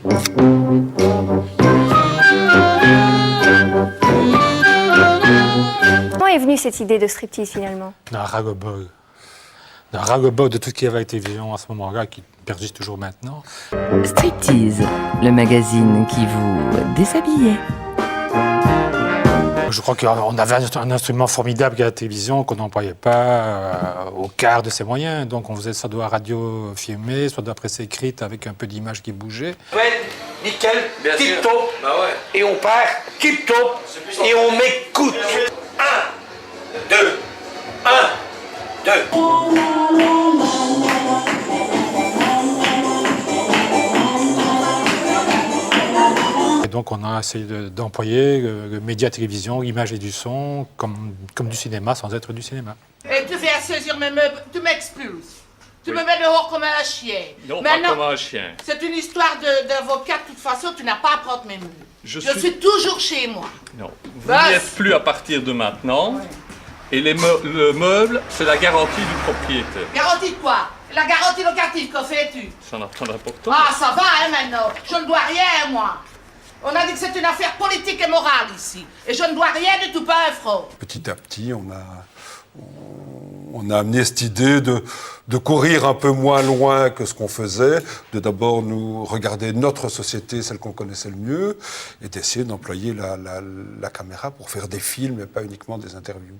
Comment est venue cette idée de striptease finalement? D'un ras-le-bol. D'un ras-le-bol de tout ce qu'il y avait à la télévision à ce moment-là, qui persiste toujours maintenant. Striptease, le magazine qui vous déshabillait. Je crois qu'on avait un instrument formidable qu'à la télévision qu'on n'employait pas au quart de ses moyens. Donc on faisait soit de la radio filmée, soit de la presse écrite avec un peu d'images qui bougeaient. Ouais, nickel, tip-top. Bah ouais. Et on part, tip-top, et on m'écoute. 1, 2, 1, 2. Et donc on a essayé d'employer le média télévision, l'image et du son, comme du cinéma sans être du cinéma. Et tu viens saisir mes meubles, tu m'expulses. Tu me mets dehors comme un chien. Non, maintenant, pas comme un chien. C'est une histoire d'avocat, de toute façon, tu n'as pas à prendre mes meubles. Je suis toujours chez moi. Non, vous n'y êtes plus à partir de maintenant. Et le meuble, c'est la garantie du propriétaire. Garantie de quoi? La garantie locative, que fais-tu? Ça n'a pas d'importance. Ah, ça va, hein, maintenant. Je ne dois rien, moi. On a dit que c'est une affaire politique et morale ici. Et je ne dois rien du tout, pas un franc. Petit à petit, on a amené cette idée de courir un peu moins loin que ce qu'on faisait, de d'abord nous regarder notre société, celle qu'on connaissait le mieux, et d'essayer d'employer la caméra pour faire des films et pas uniquement des interviews.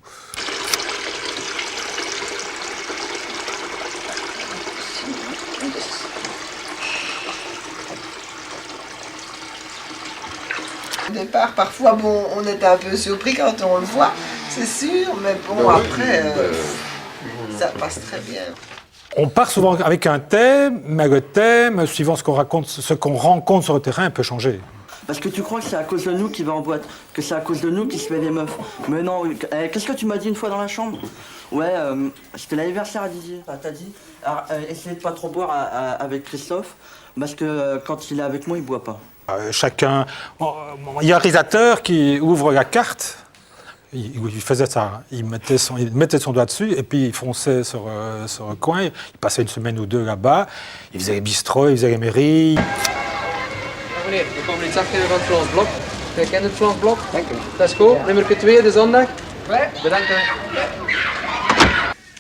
Au départ, parfois, bon, on était un peu surpris quand on le voit, c'est sûr, mais bon, après, ça passe très bien. On part souvent avec un thème, mais le thème, suivant ce qu'on rencontre sur le terrain, peut changer. Parce que tu crois que c'est à cause de nous qu'il va en boîte, que c'est à cause de nous qu'il se fait des meufs. Mais non, qu'est-ce que tu m'as dit une fois dans la chambre? Ouais, c'était l'anniversaire à Didier. T'as dit, essayez de pas trop boire avec Christophe, parce que quand il est avec moi, il boit pas. Chacun... Il y a un réalisateur qui ouvre la carte, il faisait ça, il mettait son doigt dessus et puis il fonçait sur le coin, il passait une semaine ou deux là-bas, il faisait les bistrots, il faisait les mairies. Meneer, we komen iets afgeven van het Frans Blok. Jij kent het Frans Blok? Dank u. Dat is goed. Nummer 2, de zondag. Bedankt.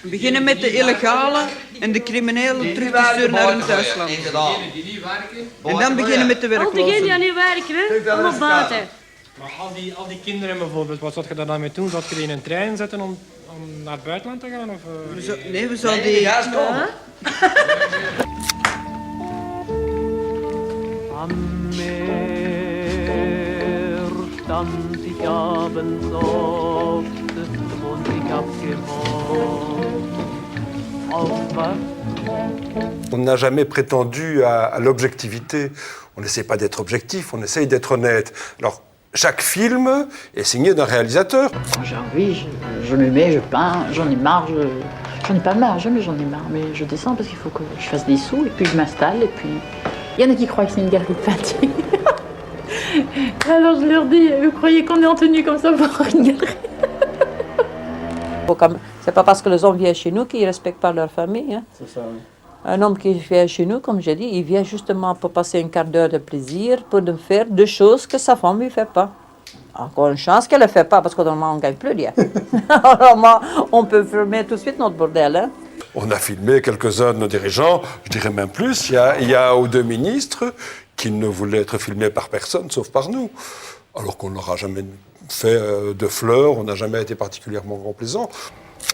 We beginnen met de illegale en de criminelen terug te sturen naar hun thuisland. En dan beginnen met de werklozen. Al diegenen die niet werken, hè? Allemaal buiten. Maar al die kinderen bijvoorbeeld, wat zou je daar dan mee doen? Zou je die in een trein zetten om naar het buitenland te gaan? Of, Nee, we zouden die... Am Meer stand ich abends oft und ich hab gehofft auf was. On n'a jamais prétendu à l'objectivité. On n'essaie pas d'être objectif, on essaye d'être honnête. Alors, chaque film est signé d'un réalisateur. J'ai envie, je me mets, je peins, j'en ai marre, j'en ai pas marre, jamais j'en ai marre, mais je descends parce qu'il faut que je fasse des sous, et puis je m'installe, et puis... Il y en a qui croient que c'est une galerie de peinture. Alors je leur dis, vous croyez qu'on est en tenue comme ça pour une galerie? C'est pas parce que les hommes viennent chez nous qu'ils ne respectent pas leur famille. Hein. C'est ça, oui. Un homme qui vient chez nous, comme j'ai dit, il vient justement pour passer un quart d'heure de plaisir, pour faire des choses que sa femme ne fait pas. Encore une chance qu'elle ne le fait pas, parce que normalement on ne gagne plus rien. Normalement, on peut fermer tout de suite notre bordel. Hein. On a filmé quelques-uns de nos dirigeants, je dirais même plus. Il y a 2 ministres qui ne voulaient être filmés par personne, sauf par nous. Alors qu'on ne leur a jamais fait de fleurs, on n'a jamais été particulièrement complaisant.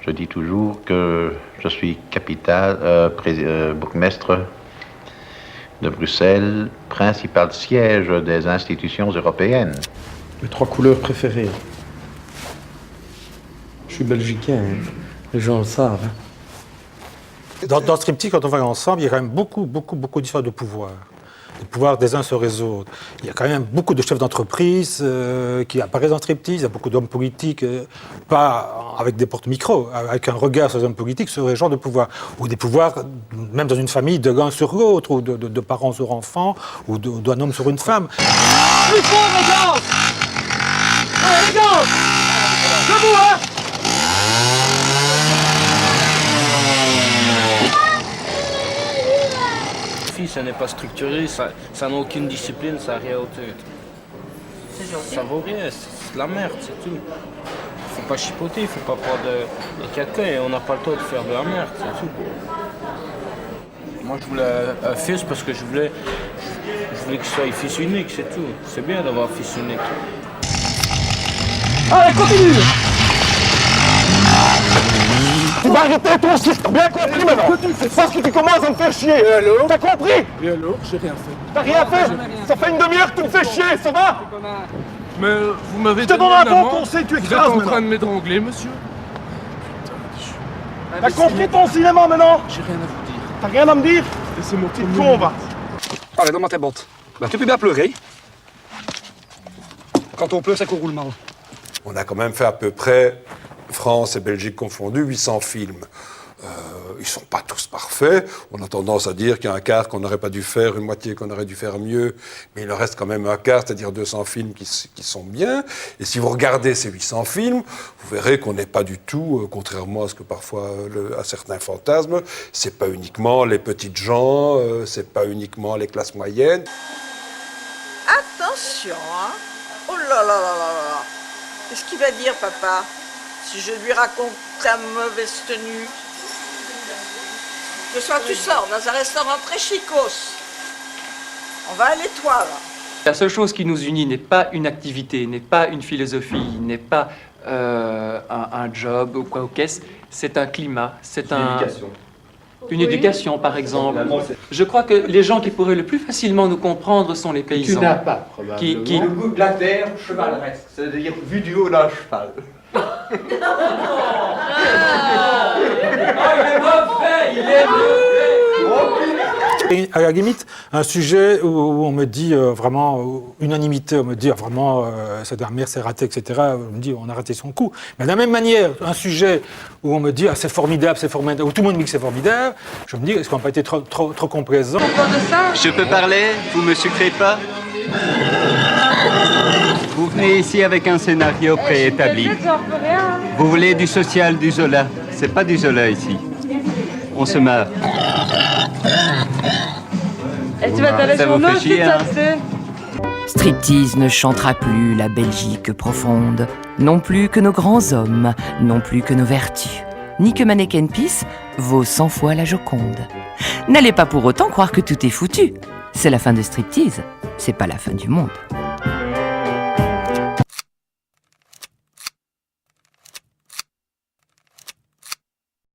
Je dis toujours que je suis bourgmestre de Bruxelles, principal siège des institutions européennes. Mes 3 couleurs préférées. Je suis belgicain, hein. Les gens le savent. Hein. Dans Striptease, quand on va ensemble, il y a quand même beaucoup d'histoires de pouvoir. Le pouvoir des uns sur les autres. Il y a quand même beaucoup de chefs d'entreprise qui apparaissent dans Striptease. Il y a beaucoup d'hommes politiques, pas avec des porte-micros, avec un regard sur les hommes politiques, sur les gens de pouvoir. Ou des pouvoirs, même dans une famille, de l'un sur l'autre, ou de parents sur enfants, ou d'un homme sur une femme. Plus fort, les gars! Allez, les gars! Debout, hein! ça n'est pas structuré, ça n'a aucune discipline, ça n'a rien au tout. Ça vaut rien, c'est de la merde, c'est tout. Faut pas chipoter, faut pas prendre des caca et on n'a pas le temps de faire de la merde, c'est tout. Moi je voulais un fils parce que je voulais qu'il soit fils unique, c'est tout. C'est bien d'avoir un fils unique. Allez, continue! Tu vas arrêter toi aussi, t'as bien compris maintenant? Parce que tu commences à me faire chier. Et alors? T'as compris? Et alors? J'ai rien fait. T'as rien fait? Ça fait une demi-heure que tu me fais chier, ça va? Mais vous m'avez Je te donne un bon conseil, tu écrases. écrases Vous êtes en maintenant. train de m'étrangler, monsieur? T'as compris ton cinéma maintenant? J'ai rien à vous dire. T'as rien à me dire? Laissez-moi Petit con, va. Allez, donne-moi tes bottes. Bah, tu peux bien pleurer. Quand on pleure, c'est qu'on roule mal. On a quand même fait à peu près, France et Belgique confondus, 800 films. Ils ne sont pas tous parfaits. On a tendance à dire qu'il y a un quart qu'on n'aurait pas dû faire, une moitié qu'on aurait dû faire mieux, mais il en reste quand même un quart, c'est-à-dire 200 films qui sont bien. Et si vous regardez ces 800 films, vous verrez qu'on n'est pas du tout, contrairement à ce que parfois, à certains fantasmes, c'est pas uniquement les petites gens, c'est pas uniquement les classes moyennes. Attention, hein. Oh là là là là là. Qu'est-ce qu'il va dire, papa, si je lui raconte ta mauvaise tenue? Le soir, tu sors dans un restaurant très chicos. On va aller, toi, là. La seule chose qui nous unit n'est pas une activité, n'est pas une philosophie, n'est pas un job ou quoi au caisse. C'est un climat, c'est une éducation, par exemple. Je crois que les gens qui pourraient le plus facilement nous comprendre sont les paysans. Tu n'as pas, probablement. Qui... Le goût de la terre, cheval reste. C'est-à-dire vu du haut d'un cheval. il est mauvais, il est mauvais. Et à la limite, un sujet où on me dit vraiment unanimité, on me dit vraiment cette dernière c'est raté, etc. On me dit on a raté son coup. Mais de la même manière, un sujet où on me dit c'est formidable, où tout le monde me dit que c'est formidable, je me dis est-ce qu'on n'a pas été trop complaisant? Je peux parler? Vous me sucrez pas? Vous venez ici avec un scénario préétabli. Vous voulez du social, du Zola. C'est pas du Zola ici. On se marre. Et tu vas t'aller Ça sur vous nous fait aussi, chier, ça hein? c'est. Striptease ne chantera plus la Belgique profonde, non plus que nos grands hommes, non plus que nos vertus, ni que Mannequin Peace vaut 100 fois la Joconde. N'allez pas pour autant croire que tout est foutu. C'est la fin de Striptease, c'est pas la fin du monde.